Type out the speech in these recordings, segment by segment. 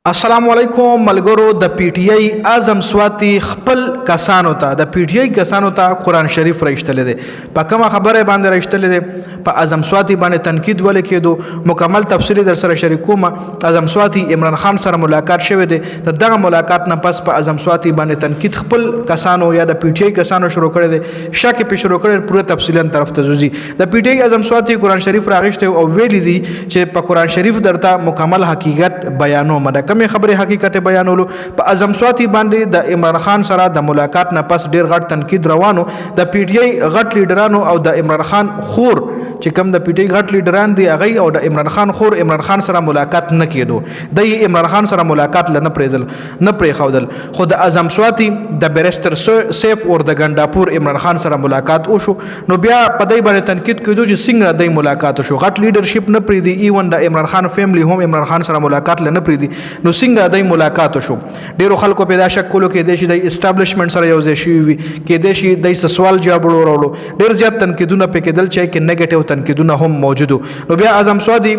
السلام علیکم ملګرو د پی ټی آی اعظم سواتی خپل کسانو ته د پی ټی آی کسانو ته قران شریف راښتل دي په کومه خبره باندې راښتل دي په اعظم سواتی باندې تنقید ول کېدو مکمل تفصیلی در سره شریکوم. اعظم سواتی عمران خان سره ملاقات شوه دي دغه ملاقات نه پس په اعظم سواتی باندې تنقید خپل کسانو یا د پی ټی آی کسانو شروع کړي دي شک په شروع کړي پوره تفصیلا طرف ته زوزي د پی ټی آی اعظم سواتی قران شریف راغشته او ویل دي چې په قران شریف درته مکمل حقیقت بیانو مده کمی خبره حقیقت بیانولو په اعظم سواتی باندې د عمران خان سره د ملاقات نه پس ډیر غټ تنقید روانو د پی ټی آی غټ لیډرانو او د عمران خان خور چې کوم د پی ټی آی غټ لیډران دی هغه او د عمران خان خور عمران خان سره ملاقات نه کېدو د عمران خان سره ملاقات لنه پریدل نه پری خودل خو د اعظم سواتی د بیرستر سیف اور د ګنداپور عمران خان سره ملاقات وشو نو بیا په دای باندې تنقید کېدو چې څنګه د ملاقات وشو غټ لیډرشپ نه پری دی ایون د عمران خان فیملی هم عمران خان سره ملاقات لنه پری دی نو څنګه د ملاقات وشو. ډیرو خلکو پیدا شک کولو کې د شي د اسټابلیشمنت سره یو ځای شي وي کې د شي د سوال جواب ورولو ډیر زیات تنقیدونه پکې دل چې کې نیگیټیو تنقیدونه هم موجودو نو بیا اعظم سواتی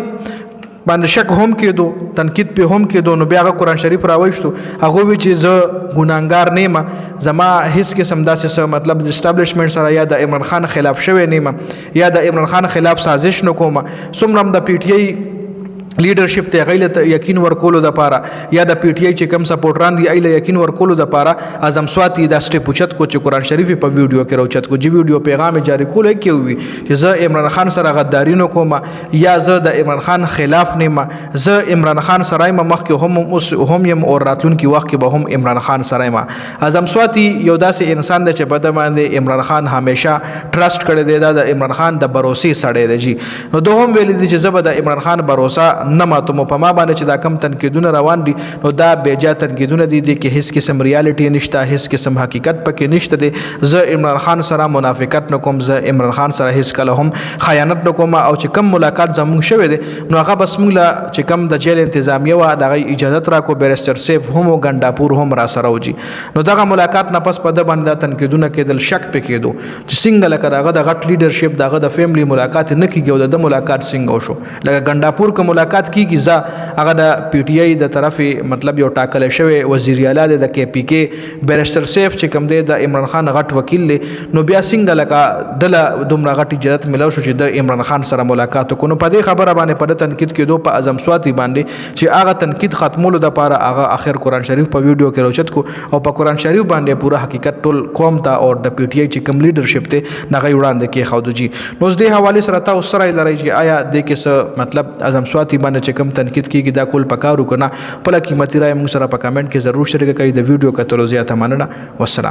باندې شک هم کېدو تنقید په هم کېدو نو بیا قرآن شریف راوښتو هغه وی چې زه ګناګار نیمه زما هیڅ قسم داسې مطلب د اسټابلیشمنت سره یا د عمران خان خلاف شوی نیمه یا د عمران خان خلاف سازش نکوم څومره د پی ټی آی لیډرشپ ته غیله یقین ورکولو د پاره یا د پی ټی آی چې کم سپورټران دی ایله یقین ورکولو د پاره اعظم سواتی د سټپ پوچت کو چې قرآن شریف په ویډیو کې راوچت کو چې ویډیو پیغام جاری کولای کیوي چې زه عمران خان سره غداری نه کوم یا زه د عمران خان خلاف نه زه عمران خان سره مخ کې هم يم او راتلون کې وخت کې به هم عمران خان سره ما اعظم سواتی یو داسې انسان دی چې په د باندې عمران خان همیشه ټرست کړی دی د عمران خان د باروسي سړی دی نو دوه هم ویل دي چې زه به د عمران خان باروسا نه ماتم په ما باندې چې دا کم تنقیدونه روان دي نو دا بیجا تنقیدونه دي کې هیڅ قسم ریالټي نشته هیڅ قسم حقیقت پکې نشته دي زه عمران خان سره منافقت نکوم زه عمران خان سره هیڅ کله هم خیانت نکوم او چې کم ملاقات زموږ شوه دي نو هغه بس موږ چې کم د جیل انتظامیه وا دغه اجازه را کو بیرستر سیف هم او ګنداپور هم را سره وجي نو دغه ملاقات نه پس په د باندې تنقیدونه کېدل شک پکې دو چې څنګه لکه دغه د غټ لیډرشپ دغه د فیملی ملاقات نه کیږي د ملاقات څنګه وشو لکه ګنداپور کوم ملاقات کی ز هغه د پی ټی آی د طرفې مطلب یو ټاکل شوی وزیر اعلی د کې پی کې بیرستر سیف چې کوم دی د عمران خان غټ وکیل لی نو بیا څنګه لکه د دومره غټ اجازه ملو شو چې د عمران خان سره ملاقات کو نو په دې خبره باندې په تنقید کېدو په اعظم سواتی باندې چې هغه تنقید ختمولو د پاره هغه اخر قرآن شریف په ویډیو کې روچت کو او په قرآن شریف باندې پوره حقیقت ټول قوم ته او د پی ټی آی چې کوم لیډرشپ ته نغې وړاندې کې خودو جی نو د حواله سره تاسو سره لري چې آیا د کې مطلب اعظم سواتی باندې چې کوم تنقید کیږي دا کول پکارو کنه په قیمتي رائے موږ سره په کمنټ کې ضرور شریک کړئ د ویډیو کتلو زیاته مننه والسلام.